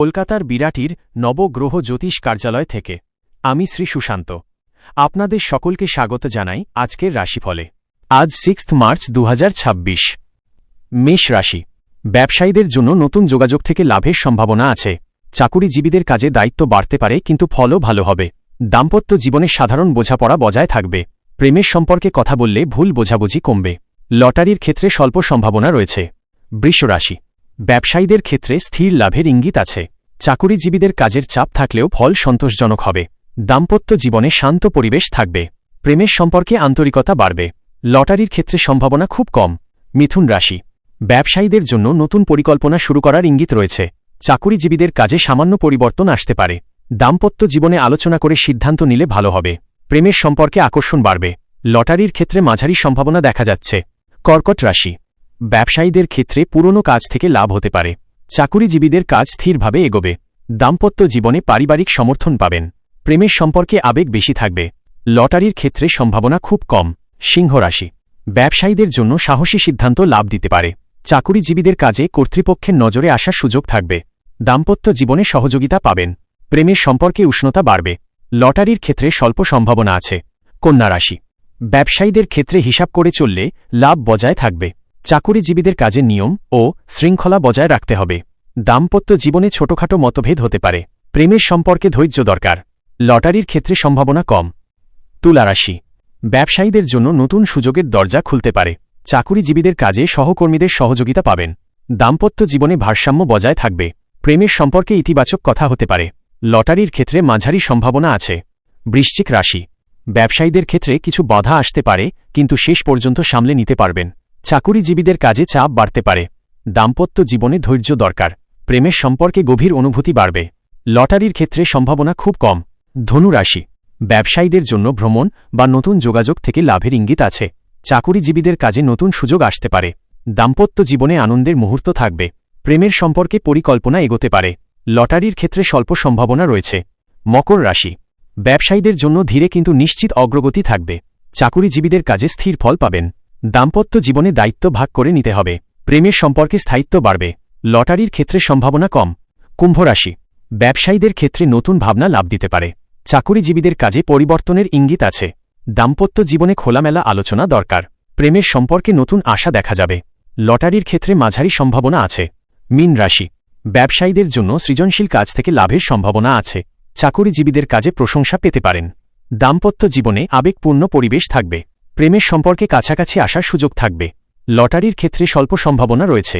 কলকাতার বিরাটির নবগ্রহ জ্যোতিষ কার্যালয় থেকে আমি শ্রী সুশান্ত আপনাদের সকলকে স্বাগত জানাই আজকের রাশিফলে। আজ 6 মার্চ 2026। মেষ রাশি। ব্যবসায়ীদের জন্য নতুন যোগাযোগ থেকে লাভের সম্ভাবনা আছে। চাকুরিজীবীদের কাজে দায়িত্ব বাড়তে পারে, কিন্তু ফলও ভালো হবে। দাম্পত্য জীবনে সাধারণ বোঝাপড়া বজায় থাকবে। প্রেমের সম্পর্কে কথা বললে ভুল বোঝাবুঝি কমবে। লটারির ক্ষেত্রে স্বল্প সম্ভাবনা রয়েছে। বৃষ রাশি। ব্যবসায়ীদের ক্ষেত্রে স্থির লাভের ইঙ্গিত আছে। চাকুরিজীবীদের কাজের চাপ থাকলেও ফল সন্তোষজনক হবে। দাম্পত্য জীবনে শান্ত পরিবেশ থাকবে। প্রেমের সম্পর্কে আন্তরিকতা বাড়বে। লটারির ক্ষেত্রে সম্ভাবনা খুব কম। মিথুন রাশি। ব্যবসায়ীদের জন্য নতুন পরিকল্পনা শুরু করার ইঙ্গিত রয়েছে। চাকুরিজীবীদের কাজে সামান্য পরিবর্তন আসতে পারে। দাম্পত্য জীবনে আলোচনা করে সিদ্ধান্ত নিলে ভালো হবে। প্রেমের সম্পর্কে আকর্ষণ বাড়বে। লটারির ক্ষেত্রে মাঝারি সম্ভাবনা দেখা যাচ্ছে। কর্কট রাশি। ব্যবসায়ীদের ক্ষেত্রে পুরনো কাজ থেকে লাভ হতে পারে। চাকুরিজীবীদের কাজ স্থিরভাবে এগোবে। দাম্পত্য জীবনে পারিবারিক সমর্থন পাবেন। প্রেমের সম্পর্কে আবেগ বেশি থাকবে। লটারির ক্ষেত্রে সম্ভাবনা খুব কম। সিংহ রাশি। ব্যবসায়ীদের জন্য সাহসী সিদ্ধান্ত লাভ দিতে পারে। চাকুরিজীবীদের কাজে কর্তৃপক্ষের নজরে আসার সুযোগ থাকবে। দাম্পত্য জীবনে সহযোগিতা পাবেন। প্রেমের সম্পর্কে উষ্ণতা বাড়বে। লটারির ক্ষেত্রে স্বল্প সম্ভাবনা আছে। কন্যা রাশি। ব্যবসায়ীদের ক্ষেত্রে হিসাব করে চললে লাভ বজায় থাকবে। চাকুরিজীবীদের কাজে নিয়ম ও শৃঙ্খলা বজায় রাখতে হবে। দাম্পত্য জীবনে ছোটখাটো মতভেদ হতে পারে। প্রেমের সম্পর্কে ধৈর্য দরকার। লটারির ক্ষেত্রে সম্ভাবনা কম। তুলা রাশি। ব্যবসায়ীদের জন্য নতুন সুযোগের দরজা খুলতে পারে। চাকুরিজীবীদের কাজে সহকর্মীদের সহযোগিতা পাবেন। দাম্পত্য জীবনে ভারসাম্য বজায় থাকবে। প্রেমের সম্পর্কে ইতিবাচক কথা হতে পারে। লটারির ক্ষেত্রে মাঝারি সম্ভাবনা আছে। বৃশ্চিক রাশি। ব্যবসায়ীদের ক্ষেত্রে কিছু বাধা আসতে পারে, কিন্তু শেষ পর্যন্ত সামলে নিতে পারবেন। চাকুরিজীবীদের কাজে চাপ বাড়তে পারে। দাম্পত্য জীবনে ধৈর্য দরকার। প্রেমের সম্পর্কে গভীর অনুভূতি বাড়বে। লটারির ক্ষেত্রে সম্ভাবনা খুব কম। ধনু রাশি। ব্যবসায়ীদের জন্য ভ্রমণ বা নতুন যোগাযোগ থেকে লাভের ইঙ্গিত আছে। চাকুরিজীবীদের কাজে নতুন সুযোগ আসতে পারে। দাম্পত্য জীবনে আনন্দের মুহূর্ত থাকবে। প্রেমের সম্পর্কে পরিকল্পনা এগোতে পারে। লটারির ক্ষেত্রে স্বল্প সম্ভাবনা রয়েছে। মকর রাশি। ব্যবসায়ীদের জন্য ধীরে কিন্তু নিশ্চিত অগ্রগতি থাকবে। চাকুরিজীবীদের কাজে স্থির ফল পাবেন। দাম্পত্য জীবনে দায়িত্ব ভাগ করে নিতে হবে। প্রেমের সম্পর্কে স্থায়িত্ব বাড়বে। লটারির ক্ষেত্রে সম্ভাবনা কম। কুম্ভ রাশি। ব্যবসায়ীদের ক্ষেত্রে নতুন ভাবনা লাভ দিতে পারে। চাকুরিজীবীদের কাজে পরিবর্তনের ইঙ্গিত আছে। দাম্পত্য জীবনে খোলামেলা আলোচনা দরকার। প্রেমের সম্পর্কে নতুন আশা দেখা যাবে। লটারির ক্ষেত্রে মাঝারি সম্ভাবনা আছে। মীন রাশি। ব্যবসায়ীদের জন্য সৃজনশীল কাজ থেকে লাভের সম্ভাবনা আছে। চাকুরিজীবীদের কাজে প্রশংসা পেতে পারেন। দাম্পত্য জীবনে আবেগপূর্ণ পরিবেশ থাকবে। প্রেমের সম্পর্কে কাছাকাছি আসার সুযোগ থাকবে। লটারির ক্ষেত্রে স্বল্প সম্ভাবনা রয়েছে।